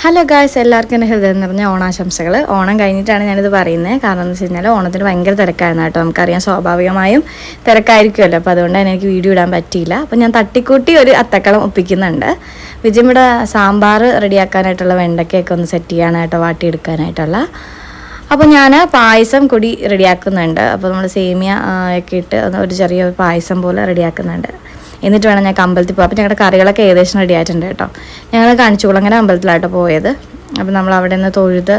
Hello guys, എല്ലാവർക്കും എൻ്റെ ഹൃദയം നിറഞ്ഞ ഓണാശംസകൾ. ഓണം കഴിഞ്ഞിട്ടാണ് ഞാനിത് പറയുന്നത്. കാരണം എന്ന് വെച്ച് കഴിഞ്ഞാൽ ഓണത്തിന് ഭയങ്കര തിരക്കായിരുന്നു കേട്ടോ. നമുക്കറിയാം, സ്വാഭാവികമായും തിരക്കായിരിക്കുമല്ലോ. അപ്പോൾ അതുകൊണ്ട് തന്നെ എനിക്ക് വീഡിയോ ഇടാൻ പറ്റിയില്ല. അപ്പോൾ ഞാൻ തട്ടിക്കൂട്ടി ഒരു അത്തക്കളം ഒപ്പിക്കുന്നുണ്ട്. വിജയം ഇവിടെ സാമ്പാർ റെഡിയാക്കാനായിട്ടുള്ള വെണ്ടയ്ക്കൊക്കെ ഒന്ന് സെറ്റ് ചെയ്യാനായിട്ടോ, വാട്ടിയെടുക്കാനായിട്ടുള്ള. അപ്പോൾ ഞാൻ പായസം കൂടി റെഡിയാക്കുന്നുണ്ട്. അപ്പോൾ നമ്മൾ സേമിയ ഒക്കെ ഇട്ട് ഒരു ചെറിയ പായസം പോലെ റെഡിയാക്കുന്നുണ്ട്. എന്നിട്ട് വേണം ഞങ്ങൾക്ക് അമ്പലത്തിൽ പോകാം. അപ്പോൾ ഞങ്ങളുടെ കറികളൊക്കെ ഏകദേശം റെഡി ആയിട്ടുണ്ട് കേട്ടോ. ഞങ്ങൾ കാണിച്ചുകുളങ്ങര അമ്പലത്തിലായിട്ട് പോയത്. അപ്പോൾ നമ്മൾ അവിടെ നിന്ന് തൊഴുത്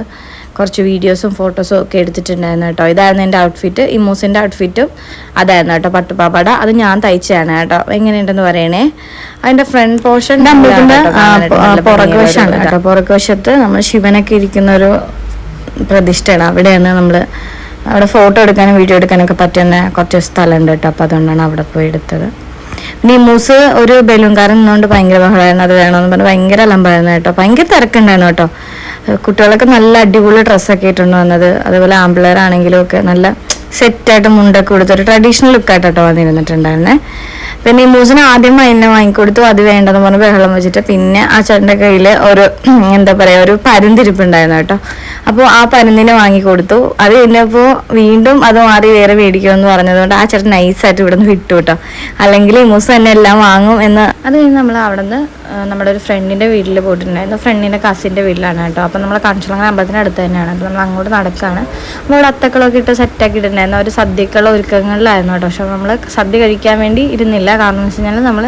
കുറച്ച് വീഡിയോസും ഫോട്ടോസും ഒക്കെ എടുത്തിട്ടുണ്ടായിരുന്നു കേട്ടോ. ഇതായിരുന്നു എൻ്റെ ഔട്ട്ഫിറ്റ്. ഇമ്മൂസിൻ്റെ ഔട്ട്ഫിറ്റും അതായിരുന്നു കേട്ടോ, പട്ടുപാവാട. അത് ഞാൻ തയ്ച്ചതാണ് കേട്ടോ. എങ്ങനെയുണ്ടെന്ന് പറയണേ. അതിൻ്റെ ഫ്രണ്ട് പോർഷൻ പുറകു വശമാണ് കേട്ടോ. പുറകു വശത്ത് നമ്മൾ ശിവനൊക്കെ ഇരിക്കുന്നൊരു പ്രതിഷ്ഠയാണ്. അവിടെയാണ് നമ്മൾ അവിടെ ഫോട്ടോ എടുക്കാനും വീഡിയോ എടുക്കാനൊക്കെ പറ്റുന്ന കുറച്ച് സ്ഥലമുണ്ട് കേട്ടോ. അപ്പോൾ അതുകൊണ്ടാണ് അവിടെ പോയി എടുത്തത്. പിന്നെ ഇമ്മൂസ് ഒരു ബലൂൺകാരൻ നിന്നുകൊണ്ട് ഭയങ്കര ബഹളമായിരുന്നു. അത് വേണമെന്ന് പറഞ്ഞ് ഭയങ്കര അലമ്പായിരുന്നു കേട്ടോ. ഭയങ്കര തിരക്കുണ്ടായിരുന്നു കേട്ടോ. കുട്ടികളൊക്കെ നല്ല അടിപൊളി ഡ്രസ്സൊക്കെ ഇട്ടുണ്ട് വന്നത്. അതുപോലെ ആമ്പിള്ളേരാണെങ്കിലും ഒക്കെ നല്ല സെറ്റായിട്ട് മുണ്ടൊക്കെ കൊടുത്തൊരു ട്രഡീഷണൽ ലുക്കായിട്ടോ വന്നിരുന്നിട്ടുണ്ടായിരുന്നേ. പിന്നെ ഇമ്മൂസിന് ആദ്യം എന്നെ വാങ്ങിക്കൊടുത്തു. അത് വേണ്ടെന്ന് പറഞ്ഞ് ബഹളം വെച്ചിട്ട് പിന്നെ ആ ചേട്ടൻ്റെ കയ്യിൽ ഒരു എന്താ പറയുക, ഒരു പരുന്തിരിപ്പുണ്ടായിരുന്നു കേട്ടോ. അപ്പോൾ ആ പരുന്തിനെ വാങ്ങിക്കൊടുത്തു. അത് കഴിഞ്ഞപ്പോൾ വീണ്ടും അത് മാറി വേറെ മേടിക്കുമെന്ന് പറഞ്ഞതുകൊണ്ട് ആ ചേട്ടൻ നൈസായിട്ട് ഇവിടെ നിന്ന് വിട്ടു കേട്ടോ. അല്ലെങ്കിൽ ഇമ്മൂസ് തന്നെ എല്ലാം വാങ്ങും എന്ന്. അത് കഴിഞ്ഞ് നമ്മൾ അവിടെ നിന്ന് നമ്മുടെ ഒരു ഫ്രണ്ടിൻ്റെ വീട്ടിൽ പോയിട്ടുണ്ടായിരുന്നു. ഫ്രണ്ടിൻ്റെ കസിൻ്റെ വീട്ടിലാണ് കേട്ടോ. അപ്പോൾ നമ്മൾ കാണിച്ചുളങ്ങര അമ്പലത്തിൻ്റെ അടുത്ത് തന്നെയാണ്. അപ്പോൾ നമ്മൾ അങ്ങോട്ട് നടക്കുകയാണ്. നമ്മൾ അവിടെ അത്തക്കളൊക്കെ ഇട്ട് സെറ്റാക്കി ഇട്ടിട്ടുണ്ടായിരുന്നു. ഒരു സദ്യക്കുള്ള ഒരുക്കങ്ങളിലായിരുന്നു കേട്ടോ. പക്ഷെ നമ്മൾ സദ്യ കഴിക്കാൻ വേണ്ടി ഇരുന്നില്ല. കാരണം എന്ന് വെച്ച് കഴിഞ്ഞാൽ നമ്മൾ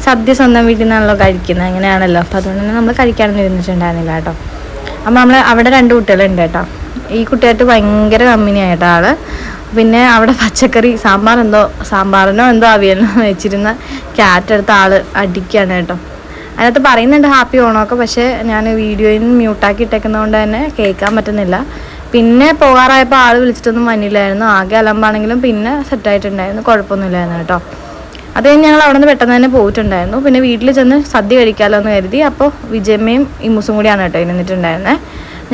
സദ്യ സ്വന്തം വീട്ടിൽ നിന്നാണല്ലോ കഴിക്കുന്നത്, അങ്ങനെയാണല്ലോ. അപ്പോൾ അതുകൊണ്ട് തന്നെ നമ്മൾ കഴിക്കാനൊന്നും ഇരുന്നിട്ടുണ്ടായിരുന്നില്ല കേട്ടോ. അപ്പോൾ നമ്മൾ അവിടെ 2 കുട്ടികളുണ്ട് കേട്ടോ. ഈ കുട്ടിയായിട്ട് ഭയങ്കര കമ്പനിയായിട്ടോ ആള്. പിന്നെ അവിടെ പച്ചക്കറി സാമ്പാറിനോ എന്തോ അവിയലിനോ വെച്ചിരുന്ന ക്യാറ്റ് എടുത്ത ആള് അടിക്കുകയാണ് കേട്ടോ. അതിനകത്ത് പറയുന്നുണ്ട് ഹാപ്പി ഓണമൊക്കെ, പക്ഷേ ഞാൻ വീഡിയോയിൽ മ്യൂട്ടാക്കി ഇട്ടേക്കുന്നതുകൊണ്ട് തന്നെ കേൾക്കാൻ പറ്റുന്നില്ല. പിന്നെ പോകാറായപ്പോൾ ആൾ വിളിച്ചിട്ടൊന്നും വന്നില്ലായിരുന്നു. ആകെ അലമ്പാണെങ്കിലും പിന്നെ സെറ്റായിട്ടുണ്ടായിരുന്നു, കുഴപ്പമൊന്നുമില്ലായിരുന്നു കേട്ടോ. അത് കഴിഞ്ഞ് ഞങ്ങൾ അവിടെ നിന്ന് പെട്ടെന്ന് തന്നെ പോയിട്ടുണ്ടായിരുന്നു. പിന്നെ വീട്ടിൽ ചെന്ന് സദ്യ കഴിക്കാമല്ലോ എന്ന് കരുതി. അപ്പോൾ വിജയമ്മയും ഇമ്മൂസും കൂടിയാണ് കേട്ടോ ഇരുന്നിട്ടുണ്ടായിരുന്നത്.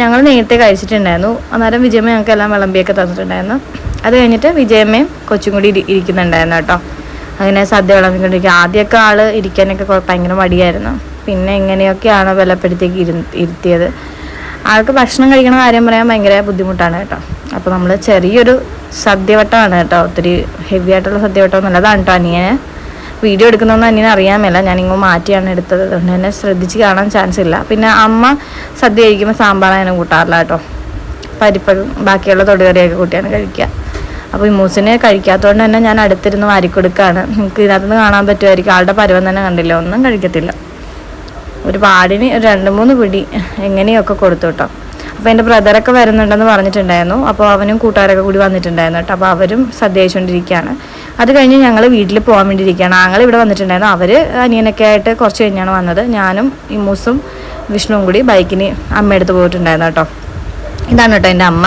ഞങ്ങൾ നേരത്തെ കഴിച്ചിട്ടുണ്ടായിരുന്നു. അന്നേരം വിജയമ്മ ഞങ്ങൾക്ക് എല്ലാം വിളമ്പിയൊക്കെ തന്നിട്ടുണ്ടായിരുന്നു. അത് കഴിഞ്ഞിട്ട് വിജയമ്മയും കൊച്ചും കൂടി ഇരിക്കുന്നുണ്ടായിരുന്നു കേട്ടോ. അങ്ങനെ സദ്യ വിളമ്പിക്കൊണ്ടിരിക്കുക. ആദ്യമൊക്കെ ആൾ ഇരിക്കാനൊക്കെ ഭയങ്കര മടിയായിരുന്നു. പിന്നെ എങ്ങനെയൊക്കെയാണ് ബലപ്പെടുത്തേക്ക് ഇരുത്തിയത്. ആൾക്ക് ഭക്ഷണം കഴിക്കണ കാര്യം പറയാൻ ഭയങ്കര ബുദ്ധിമുട്ടാണ് കേട്ടോ. അപ്പോൾ നമ്മൾ ചെറിയൊരു സദ്യവട്ടമാണ് കേട്ടോ. ഒത്തിരി ഹെവി ആയിട്ടുള്ള സദ്യവട്ടമൊന്നുമല്ല. അതാണ് കേട്ടോ അനിയനെ വീഡിയോ എടുക്കുന്നതെന്ന് അനിയനെ അറിയാമല്ല. ഞാനിങ്ങോ മാറ്റിയാണ് എടുത്തത്. അതുകൊണ്ട് തന്നെ ശ്രദ്ധിച്ച് കാണാൻ ചാൻസ് ഇല്ല. പിന്നെ അമ്മ സദ്യ കഴിക്കുമ്പോൾ സാമ്പാറാണ് കൂട്ടാറില്ല കേട്ടോ. പരിപ്പും ബാക്കിയുള്ള തൊടുകറിയൊക്കെ കൂട്ടിയാണ് കഴിക്കുക. അപ്പോൾ ഇമ്മൂസിനെ കഴിക്കാത്തതുകൊണ്ട് തന്നെ ഞാൻ അടുത്തിരുന്ന് വാരിക്കൊടുക്കുകയാണ്. നിങ്ങൾക്ക് ഇതിനകത്തുനിന്ന് കാണാൻ പറ്റുമായിരിക്കും. ആളുടെ പരുവം തന്നെ കണ്ടില്ല, ഒന്നും കഴിക്കത്തില്ല. ഒരു പാടിന് 2-3 പിടി എങ്ങനെയൊക്കെ കൊടുത്തു കേട്ടോ. അപ്പോൾ എൻ്റെ ബ്രദറൊക്കെ വരുന്നുണ്ടെന്ന് പറഞ്ഞിട്ടുണ്ടായിരുന്നു. അപ്പോൾ അവനും കൂട്ടുകാരൊക്കെ കൂടി വന്നിട്ടുണ്ടായിരുന്നു കേട്ടോ. അപ്പോൾ അവരും സദ്യ കഴിച്ചുകൊണ്ടിരിക്കുകയാണ്. അത് കഴിഞ്ഞ് ഞങ്ങൾ വീട്ടിൽ പോകാൻ വേണ്ടിയിരിക്കുകയാണ്. ആങ്ങൾ ഇവിടെ വന്നിട്ടുണ്ടായിരുന്നു. അവർ അനിയനൊക്കെ ആയിട്ട് കുറച്ച് കഴിഞ്ഞാണ് വന്നത്. ഞാനും ഇമ്മൂസും വിഷ്ണുവും കൂടി ബൈക്കിന് അമ്മയെടുത്ത് പോയിട്ടുണ്ടായിരുന്നു കേട്ടോ. ഇതാണ് കേട്ടോ എൻ്റെ അമ്മ.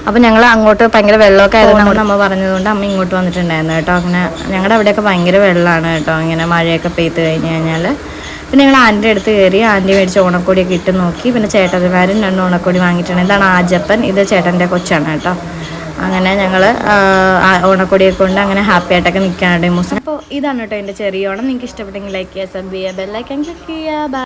അപ്പോൾ ഞങ്ങൾ അങ്ങോട്ട് ഭയങ്കര വെള്ളമൊക്കെ ആയതുകൊണ്ട് അമ്മ പറഞ്ഞതുകൊണ്ട് അമ്മ ഇങ്ങോട്ട് വന്നിട്ടുണ്ടായിരുന്നു കേട്ടോ. അങ്ങനെ ഞങ്ങളുടെ അവിടെയൊക്കെ ഭയങ്കര വെള്ളമാണ് കേട്ടോ. ഇങ്ങനെ മഴയൊക്കെ പെയ്ത് കഴിഞ്ഞ് കഴിഞ്ഞാൽ. പിന്നെ ഞങ്ങൾ ആൻറ്റിയുടെ അടുത്ത് കയറി. ആൻറ്റി മേടിച്ച ഓണക്കോടിയൊക്കെ ഇട്ട് നോക്കി. പിന്നെ ചേട്ടന്മാരും 2 ഓണക്കോടി വാങ്ങിയിട്ടുണ്ട്. ഇതാണ് ആജപ്പൻ, ഇത് ചേട്ടൻ്റെ കൊച്ചാണ് കേട്ടോ. അങ്ങനെ ഞങ്ങൾ ഓണക്കോടിയൊക്കെ കൊണ്ട് അങ്ങനെ ഹാപ്പി ആയിട്ടൊക്കെ നിൽക്കാനുണ്ട് ഇമ്മൂസ്. അപ്പോൾ ഇതാണ് കേട്ടോ എൻ്റെ ചെറിയ ഓണം. നിങ്ങൾക്ക് ഇഷ്ടപ്പെട്ടെങ്കിൽ ലൈക്ക് ചെയ്യുക, സബ് ചെയ്യുക, ബെല്ലൈക്കൺ ക്ലിക്ക് ചെയ്യുക.